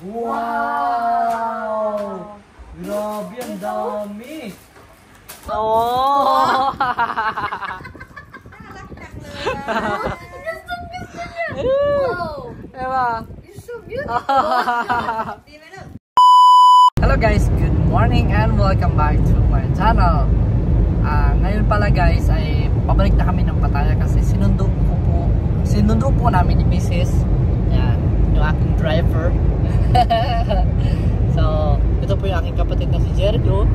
Wow! Grabe, ang dami! Oh! Wow! Diba? You're so beautiful! Hello guys, good morning and welcome back to my channel. Ngayon pala guys ay pabalik na kami ng Pattaya kasi sinundo po namin ni Mrs. Yan, yung aking driver. So, ito po yung aking kapatid na si Jericho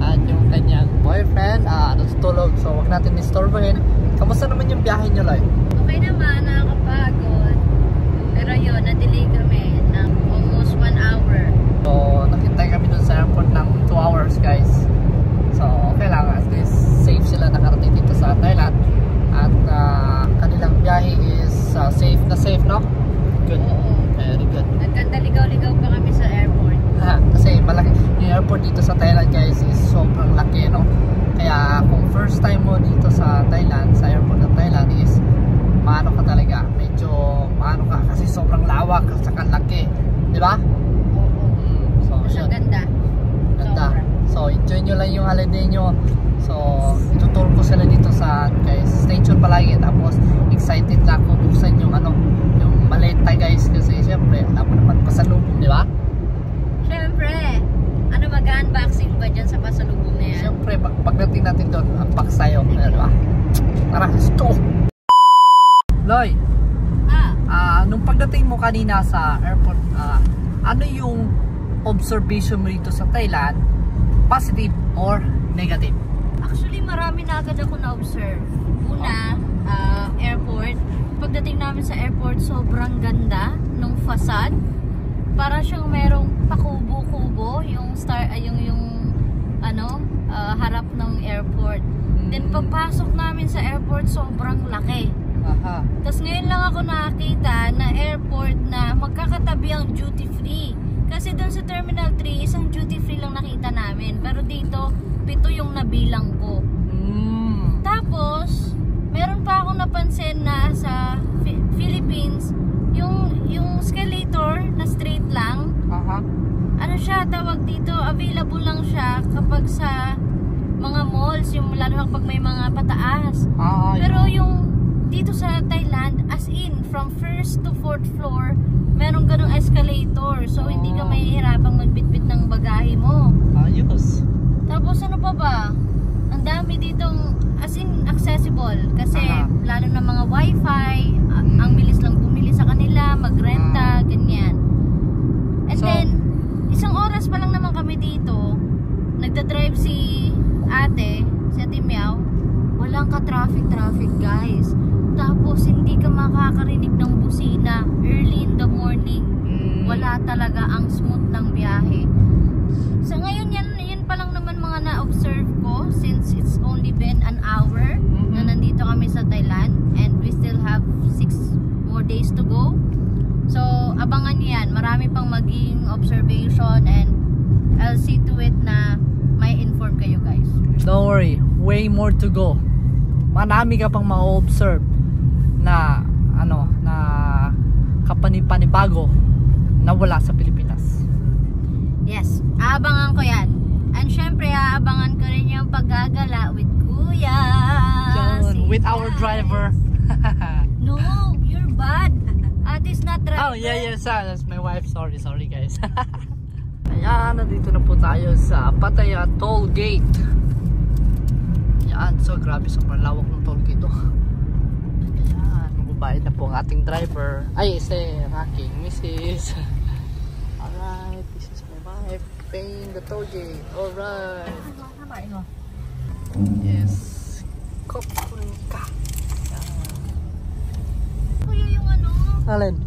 at yung kanyang boyfriend natutulog, so wag natin istorbohin. Kamusta naman yung biyahe nyo, Loy? Okay naman, nakakapagod. Pero yun, na-delay kami ng almost 1 hour. So, nakintay kami dun sa airport ng 2 hours guys. So, okay lang. At least safe sila nakarating dito sa Thailand. At kanilang biyahe is safe na safe, no? Good. Very good. Nagkandaligaw-ligaw pa kami sa airport. Kasi malaki. Yung airport dito sa Thailand guys is sobrang laki, no? Kaya kung first time mo dito sa Thailand, sa airport ng Thailand is maano ka talaga. Medyo maano ka kasi sobrang lawak at saka laki. Di ba? Ang ganda. Ganda. So, enjoy nyo lang yung holiday nyo. So, tutur ko sila dito sa guys. Stay tuned palagi. Tapos, excited na ako buksan yung yung maleta guys. Kasi, syempre, wala mo naman pasalubong, di ba? Syempre. Ano, mag-unboxing ba dyan sa pasalubong na yan? Syempre, pagdating natin doon, unbox tayo. Di ba? Tara, let's go! Loy, nung pagdating mo kanina sa airport, ano yung observation mo dito sa Thailand, positive or negative? Actually, marami na agad ako na-observe. Una, airport. Pagdating namin sa airport, sobrang ganda nung facade. Para siyang merong pakubo-kubo, yung harap ng airport. Then pagpasok namin sa airport, sobrang laki. Tapos ngayon lang ako nakakita na airport na magkakatabi ang duty free. Kasi doon sa Terminal 3, isang duty free lang nakita namin. Pero dito, 7 yung nabilang ko. Tapos, meron pa akong napansin na sa Philippines, yung escalator na straight lang. Ano siya, tawag dito, available lang siya kapag sa mga malls, yung lalo pag may mga pataas. Pero yung dito sa Thailand, as in, from 1st to 4th floor, merong ganong escalator. So, hindi ka mahihirapang magbitbit ng bagahe mo. Ayos. Tapos, ano pa ba? Ang dami ditong, as in, accessible. Kasi, lalo na mga wifi, ang bilis lang bumili sa kanila, magrenta, ganyan. And then, isang oras pa lang naman kami dito, nagdadrive si ate Miao, walang ka-traffic guys. Tapos hindi ka makakarinig ng busina early in the morning. Wala talaga, ang smooth ng biyahe. So ngayon yan pa lang naman mga na-observe ko since it's only been an hour na nandito kami sa Thailand and we still have 6 more days to go. So abangan niyo yan, marami pang maging observation and I'll see to it na may inform kayo guys. Don't worry, way more to go. Marami ka pang ma-observe na kapani-panibago na wala sa Pilipinas. Yes, aabangan ko yan. And syempre, aabangan ko rin yung paggagala with Kuya. With our driver. No, you're bad. Ati's not driver. Oh, yeah, that's my wife. Sorry guys. Ayan, nandito na po tayo sa Pattaya Toll Gate. Ayan, so grabe, sobrang lawak ng toll gate to. Ayan, magbabayad na po ang ating driver. Ay, aking Mrs. Alright, this is my wife paying the toll gate. Alright. Yes. Kopun ka. Kuya, yung Alin?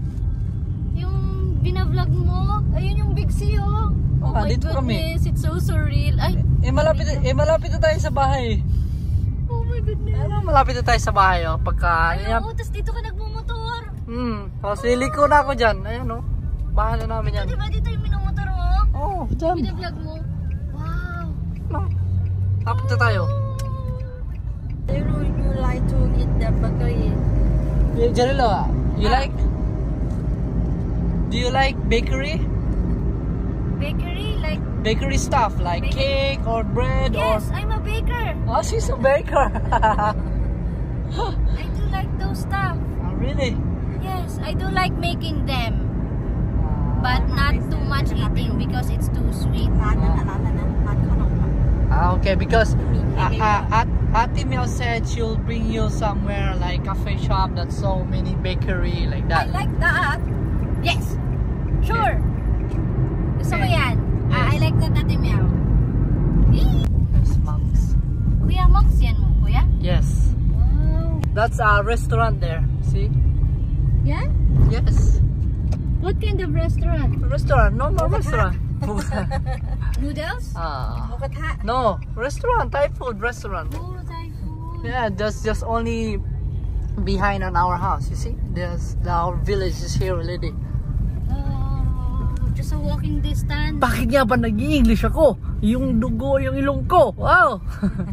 yung binavlog mo, ayun yung Big C, oh. Oh my dito goodness, kami. it's so surreal. Ay, malapit na tayo sa bahay. oh my goodness. Malapit na tayo sa bahay, oh. Pagka, Tapos dito ka nagmumotor. Siliko na ako dyan. Ayan, oh. Bahay na namin yan. Diba dito yung minumotor mo? Oo, dyan. Binablog mo? Wow. Lapit na tayo. You like to eat the bakery? Janilo, do you like bakery? bakery, like... Bakery stuff like cake or bread Yes, or... I'm a baker. Oh, she's a baker. I do like those stuff. Oh, really? Yes, I do like making them. But not too much eating because it's too sweet. Okay, because Ate Miao said she'll bring you somewhere like cafe shop that's so many bakery like I that. like that. Yes. Sure. Gusto ko Okay. yan. Yes. I like that, Ate Meow. There's monks. Kuya, monks yan mo, kuya? Yes. Wow. That's a restaurant there. See? Yan? Yes. What kind of restaurant? Restaurant. No restaurant. Noodles? No. Restaurant. Thai food restaurant. Oh, Thai food. Yeah, that's just only behind on our house. You see? Our village is here already. Oh, just a walking distance. Bakit nga ba nag-i-English ako? Yung dugo, yung ilong ko. Wow!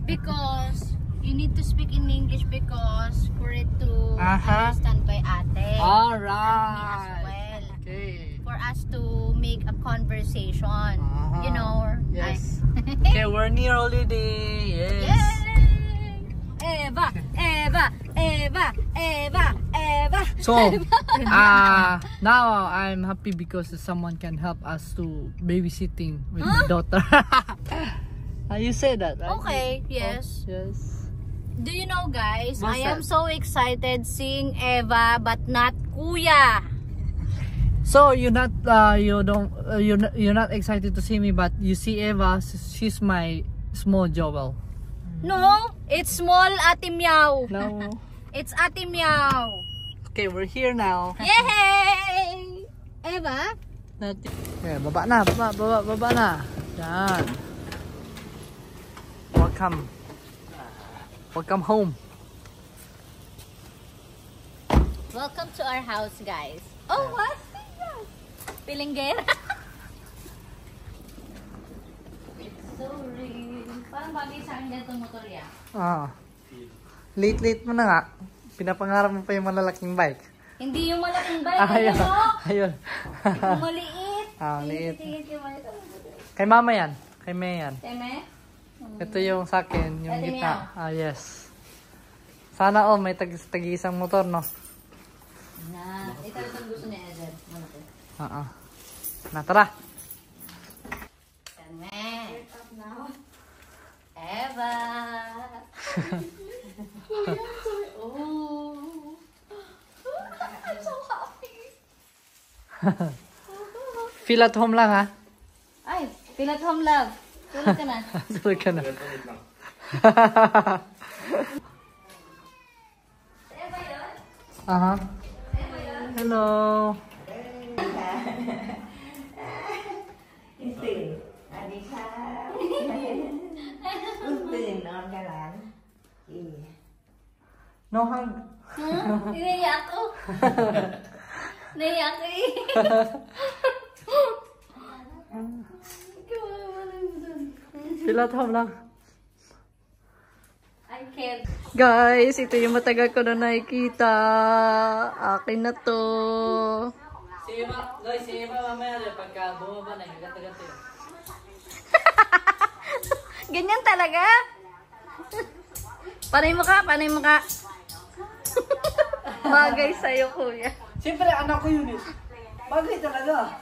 Because you need to speak in English because for it to understand by ate. Alright. As well. Okay. For us to make a conversation. You know? Yes. Okay, we're near already. Yes. Yay! Eva! Eva! Eva! Eva! Eva! So, now I'm happy because someone can help us to babysitting with my daughter. You say that, right? Okay, yes. Yes. Do you know, guys, What's I am that? so excited seeing Eva but not Kuya. So you're not you're not excited to see me, but you see Eva, she's my small Joel. No, it's small Ate Meow. No. It's Ate Meow. Okay, we're here now. Yay! Eva? Okay, baba na, baba na. Yan. Welcome home. Welcome to our house, guys. Oh, what's this? Pilinggera. It's so real. Parang bagay sa akin dito motor yan. Late mo na nga. Pinapangarap mo pa yung malalaking bike. Hindi yung malaking bike. Ayun. Ano? Ayun. Yung maliit. Liit. Yung maliit. Kay mama yan. Kay May yan. Teme? Ito yung sa akin, yung Ate gitna. Yes. Sana may tag-isang motor, no? Na, ito gusto ni Eden. Malaki. Na, tara. Teme. Eva. Oh. I'm so happy. Feel at home lang, ha? Ay, feel at home, love. Tulog ka na. Tulog ka na. Hello. No hug. Naiyak ko. Naiyak ko eh. Feel at home lang. I can't. Guys, ito yung matagal ko na nakikita. Akin na to. Si Eva mamaya pagka bumaba na, gagat-gagat yun. Ganyan talaga? Panay mo ka, panay mo ka. Bagay sa'yo, kuya. Siyempre, anak ko yun eh. Bagay talaga.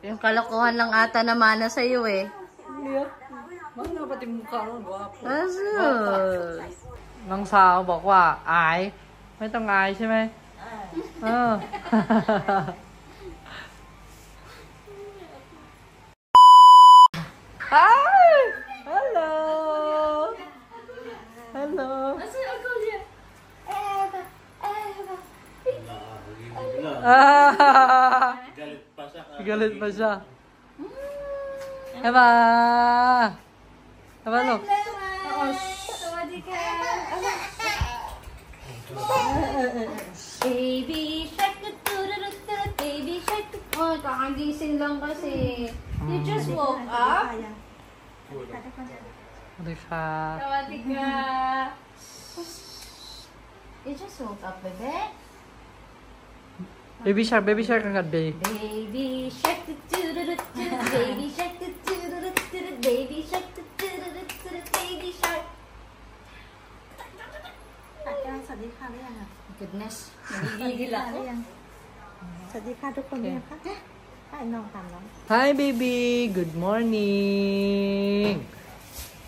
Yung kalokohan lang ata na mana sa'yo eh. Hindi ah. Mga pati mukha mo, guwapo. Asus. น้องสาวบอกว่าอายไม่ต้องอายใช่ไหมHi! Hello! Hello! Asan ako niya? Eva! Eva! Galit pa siya. Eva! Eva, look. Baby shark, baby shark. Oh, kakagising lang kasi. You just woke up? สวัสดีครับ Sawadee ka. You just woke up, bebe? Baby shark ang gabi. Baby shark, baby shark, baby shark, baby shark. Goodness, nagigigil ako. Hi baby, good morning.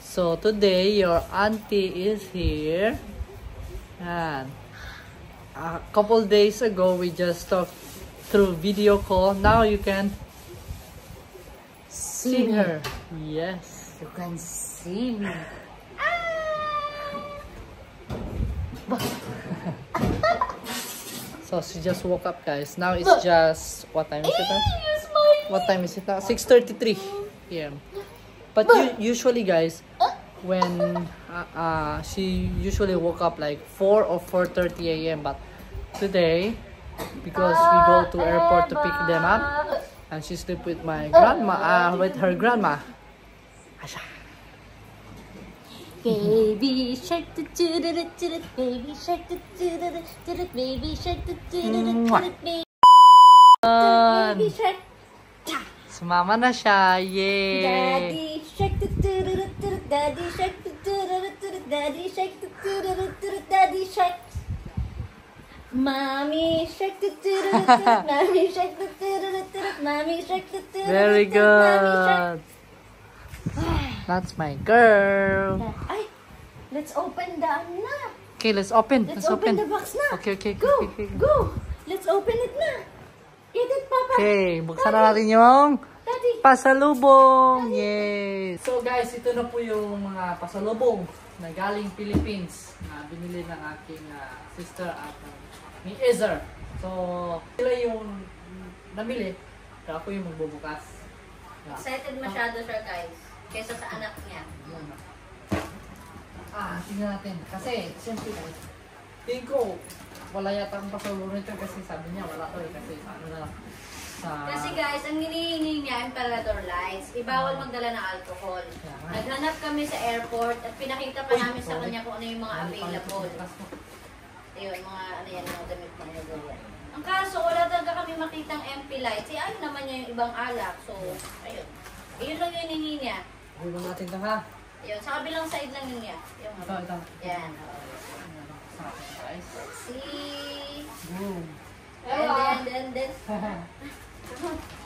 So today your auntie is here. And a couple days ago we just talked through video call. Now you can see her. Yes. You can see me. So she just woke up, guys. Now it's just what time is it now? What time is it now? 6:33 p.m. But usually, guys, when she usually woke up like 4 or 4:30 a.m. But today, because we go to airport to pick them up, and she sleep with my grandma, with her grandma. Asha. Baby shark, baby shark, baby shark, baby shark. Sumama na siya. Yay! Daddy shark, daddy shark, daddy shark, daddy shark. Mommy shark, mommy shark, mommy shark. Very good. That's my girl. Ay, let's open the na. Okay, let's open. Let's open the box na. Okay. Go, go. Let's open it na. Get it, Papa. Okay, buksan na natin yung Daddy. pasalubong. Yay! So guys, ito na po yung mga pasalubong na galing Philippines na binili ng aking sister at ni Ezer. So, sila yung namili. Kaya ako yung magbubukas. Excited masyado siya, guys. Kaysa sa anak niya. Tingnan natin. Kasi, siyempre guys, tingin ko, wala yata ang pasalubong nito kasi sabi niya, wala to eh. Kasi ano na lang. Kasi guys, ang hinihingi niya, Imperator Lights, ibawal magdala ng alcohol. Naghanap kami sa airport at pinakita pa namin sa kanya kung ano yung mga available. Ayun, mga ano yan, mga damit na yan. Ang kaso, wala talaga kami makitang MP lights. Ayaw naman niya yung ibang alak. So, ayun. Ayun lang yung hinihingi niya. Ayun natin ito ha. Ayun, sa kabilang side lang yun niya. Yung, Ito. yan. Guys. See? Boom. And then.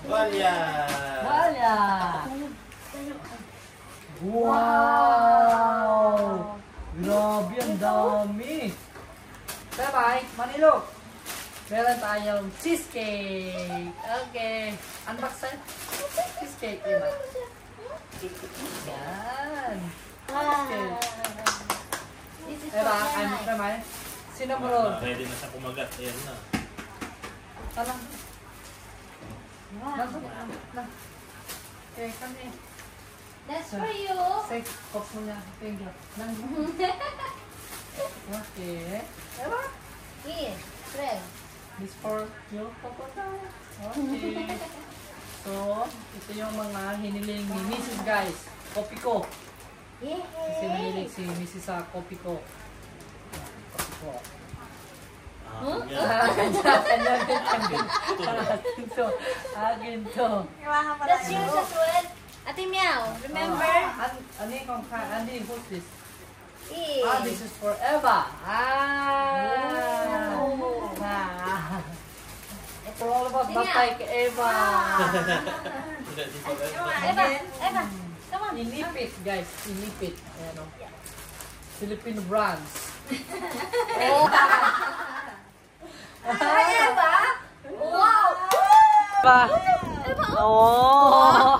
Wala! Wala! Wow! Grabe, ang dami! Bye-bye! Manilo! Meron tayong cheesecake! Okay! Unbox tayo? Cheesecake, diba? Yan! Cheesecake! This is Diba? for I'm Nanay. naman. Cinnamon. Ready na sa kumagat. Ayan na. Talang. Wow. Okay, kami. That's for you. Sex, pop mo niya. Thank you. Okay. Diba? Here, friend. This for you, papunta. Okay. So, ito yung mga hiniling ni Mrs. guys. Kopi ko. Kasi mahilig si Mrs. sa kopi ko. Kopi ko. Akin to. That's yours as well. Ate Meow, remember? Ani, who's this? Yeah. This is for Eva. For all of us, batay kay Eva. Eva, come on. Inipit, guys. Inipit. Ayan o. Filipino brands. Hi, Eva. Wow. Eva. Oh. Wow.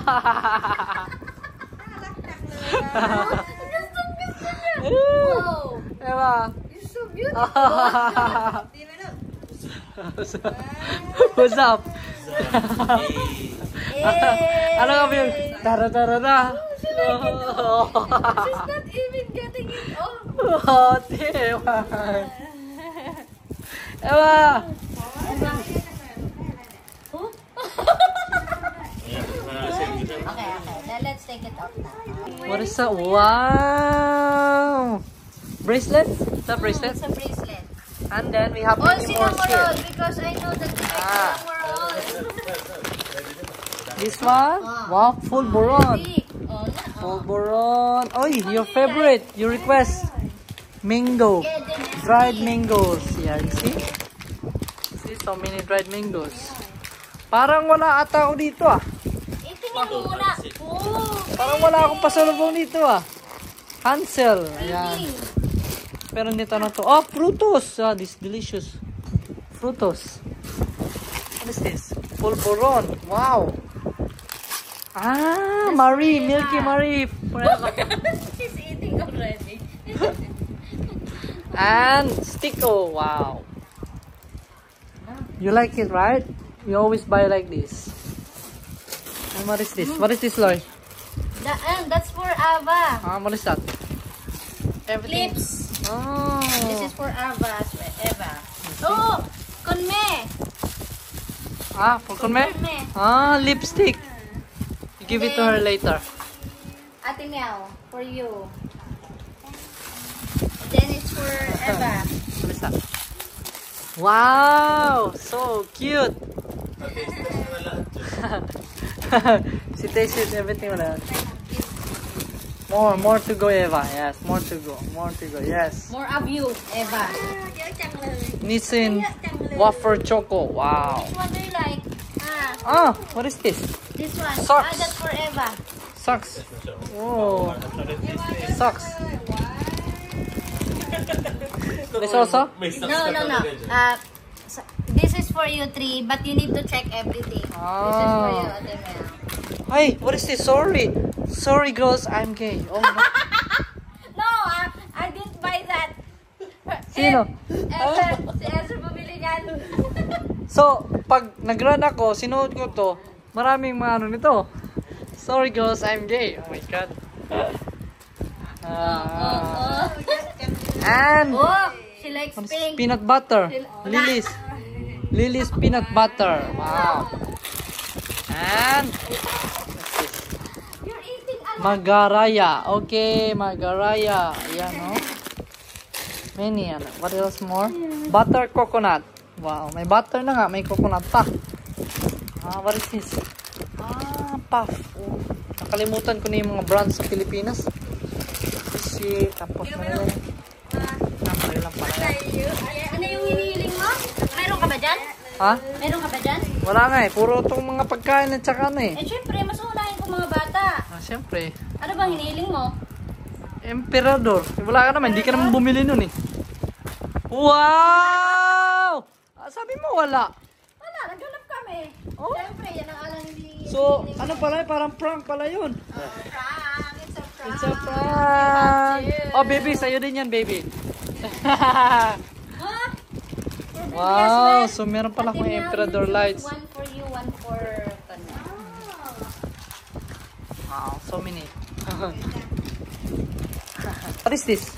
Eva. You're so beautiful. What's up? Hey. Ano nga ba yung tara-tara-ra? She's not even getting it off. Oh, Eva. Eva. Okay. Now let's take it off now. What is that? Wow! Bracelet? Is that bracelet? It's a bracelet. And then we have All many more cinnamon here. because I know that you like Ah. cinnamon. This one? Wow, full boron. Oh, Full boron. Oh, your favorite. You request. Mango. Dried mangoes. Yeah, you see? See, so many dried mangoes. Parang wala ata ako dito ah. Itingin mo muna. Oh, Parang wala akong pasalubong dito ah. Hansel. Ayan. baby. Pero nito na to. Oh, frutos. Ah, this delicious. Frutos. What is this? Pulveron. Wow. Ah, Marie. Milky Marie. Forever. She's eating already. And Sticko. Wow. You like it, right? You always buy like this. And what is this? What is this, Loy? That's for Ava. Ah, what is that? Everything. Clips. Oh. This is for Ava. Oh, Conme. Ah, for Conme? Conme. Ah, lipstick. You give it to her later. Ate Meow, for you. Then it's for Eva. What is that? Wow, so cute. She tasted everything. More to go, Eva. Yes, more to go. Yes. More of you, Eva. Nissin wafer choco. Wow. Which one do you like? Ah, what is this? This one. Socks. That's for Eva. Socks. Oh, socks. This also? No. This is for you three, but you need to check everything. This is for you, Ate Meow. Hey, what is this? Sorry, girls. I'm gay. Oh no. No, I didn't buy that. Sino? Si Ezra bumili niyan. So, pag nag-run ako, sinuot ko to, maraming mga ano nito. Sorry girls, I'm gay. Oh my god. And Oh, she likes what is pink. peanut butter. Lily's peanut butter. Wow. And what's this? You're eating a lot. Magaraya. Okay, Magaraya. Ayan, no? Many, ano. What else more? Butter coconut. Wow, may butter na nga. May coconut pa. Ah, what is this? Ah, puff. Oh, nakalimutan ko na yung mga brands sa Pilipinas. Kasi, tapos na yun. Nakali lang pala yan. Ano yung hinihiling mo? Meron ka ba dyan? Ha? Meron ka ba dyan? Wala nga eh. Puro itong mga pagkain at saka ano eh. Eh, syempre, mas unahin ko mga bata. Ah, siyempre. Ano bang hinihiling mo? Emperador. Eh, wala ka naman. Hindi ka naman bumili nun eh. Wow! Ah, sabi mo wala. Wala, naghanap kami. Oh? Syempre, yan ang alam ni... So, ano pala? Parang prank pala yun. Prank, it's a prank. It's a prank. Oh, baby. Sa'yo din yan, baby. Huh? Wow. So, meron pala Ate akong Meow, Emperador you lights. choose one for you, one for Tanya. Wow. So many. What is this?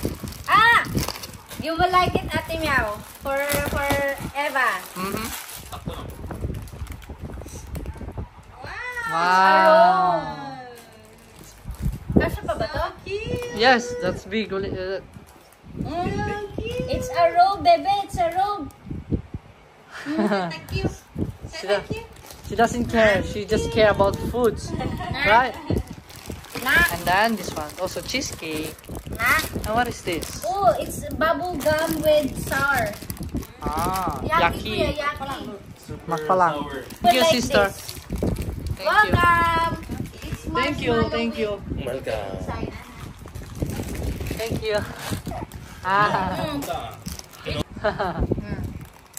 Ah! You will like it, Ate Meow. For Eva. Mm-hmm. Wow. Wow. Kasha pa ba to? Yes, that's big. It's a robe, baby. It's a robe. Thank you. She doesn't care. She just care about foods, right? Nah. And then this one, also cheesecake. Nah. And what is this? Oh, it's bubble gum with sour. Ah, Yaki. yaki. Yaki. Makpalang. Put Thank you, like sister. this. Thank you. Welcome. It's Thank you. marshmallow Thank you. Welcome. inside. Thank you. Ah.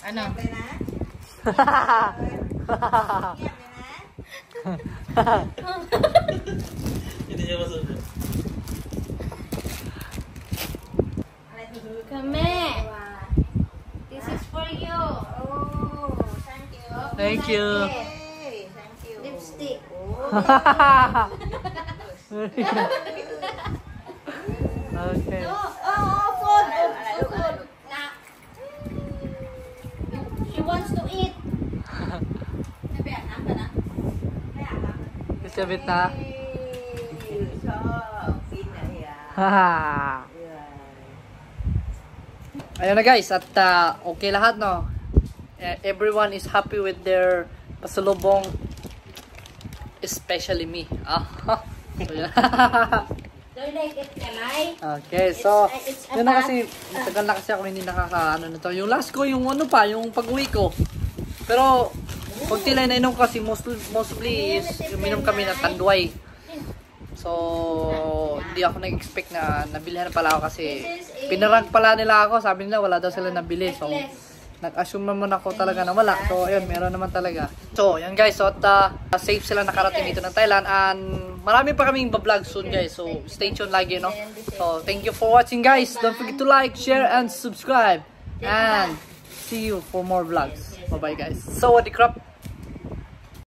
Ano? Hindi niya masunod. Kame. This is for you. Oh, thank you. Thank you. Hey, thank you. Lipstick. Okay. Food. Food. Nah. She wants to eat. It's a bit na. So, pinaya. Haha. ayun na guys, at okay lahat, no? Everyone is happy with their pasalubong, especially me. So, yeah. Do you like it, Kanay? Okay, so It's yun na kasi, matagal na kasi ako hindi nakakaano nito. Yung last ko, yung ano pa, yung pag-uwi ko. Pero, pag tilay na inom kasi, mostly is, uminom kami ng tanduay. So, hindi ako nag-expect na nabilhan pala ako kasi pinarank pala nila ako. Sabi nila, wala daw sila nabili. So, nag-assume naman ako talaga na wala. So, ayun, meron naman talaga. So, yan guys. So, safe sila nakarating dito ng Thailand. And marami pa kaming vlog soon guys. So, stay tuned lagi, no? So, thank you for watching guys. Don't forget to like, share, and subscribe. And see you for more vlogs. Bye-bye guys. So, what the crap?